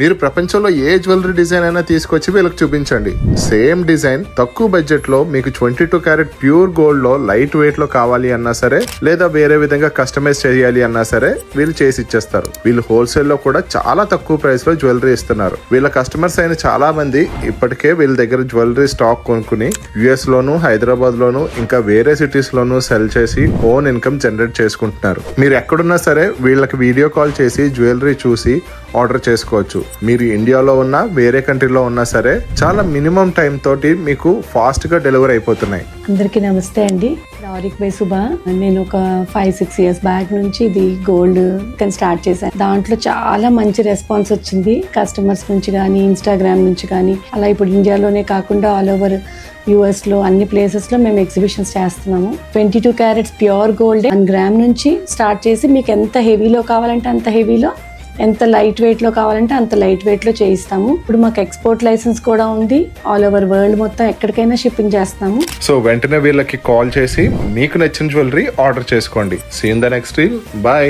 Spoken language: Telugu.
మీరు ప్రపంచంలో ఏ జ్యువెలరీ డిజైన్ అయినా తీసుకొచ్చి వీళ్ళకి చూపించండి. సేమ్ డిజైన్ తక్కువ బడ్జెట్ లో మీకు 22 క్యారెట్ ప్యూర్ గోల్డ్ లో లైట్ వెయిట్ లో కావాలి అన్నా సరే, లేదా వేరే విధంగా కస్టమైజ్ చేయాలి అన్నా సరే వీళ్ళు చేసి ఇచ్చేస్తారు. వీళ్ళు హోల్సేల్ లో కూడా చాలా తక్కువ ప్రైస్ లో జ్యువెలరీ ఇస్తున్నారు. వీళ్ళ కస్టమర్స్ అయిన చాలా మంది ఇప్పటికే వీళ్ళ దగ్గర జ్యువెలరీ స్టాక్ కొనుక్కుని యుఎస్ లోను, హైదరాబాద్ లోను, ఇంకా వేరే సిటీస్ లోను సెల్ చేసి ఓన్ ఇన్కమ్ జనరేట్ చేసుకుంటున్నారు. మీరు ఎక్కడున్నా సరే వీళ్ళకి వీడియో కాల్ చేసి జ్యువెలరీ చూసి ఆర్డర్ చేసుకోవచ్చు. మీరు ఇండియాలో ఉన్నా వేరే కంట్రీలో ఉన్నా సరే చాలా మినిమం టైం తోటి మీకు ఫాస్ట్ గా డెలివరీ అయిపోతున్నాయి. అందరికీ నమస్తే అండి. Auric by Subha. నేను ఒక 5-6 ఇయర్స్ బ్యాక్ నుంచి ఇది గోల్డ్ స్టార్ట్ చేశాను. దాంట్లో చాలా మంచి రెస్పాన్స్ వచ్చింది కస్టమర్స్ నుంచి కానీ, ఇన్స్టాగ్రామ్ నుంచి కానీ. అలా ఇప్పుడు ఇండియాలోనే కాకుండా ఆల్ ఓవర్ యుఎస్ లో అన్ని ప్లేసెస్ లో మేము ఎగ్జిబిషన్స్ చేస్తున్నాము. 22 క్యారెట్స్ ప్యూర్ గోల్డ్ 1 గ్రామ్ నుంచి స్టార్ట్ చేసి మీకు ఎంత హెవీలో కావాలంటే అంత హెవీలో, ఎంత లైట్ వెయిట్ లో కావాలంటే అంత లైట్ వెయిట్ లో చేయిస్తాము. ఇప్పుడు మాకు ఎక్స్పోర్ట్ లైసెన్స్ కూడా ఉంది. ఆల్ ఓవర్ వరల్డ్ మొత్తం ఎక్కడికైనా షిప్పింగ్ చేస్తాము. సో వెంటనే వీళ్ళకి కాల్ చేసి మీకు నచ్చిన జ్యువెలరీ ఆర్డర్ చేసుకోండి. See in the next reel. Bye.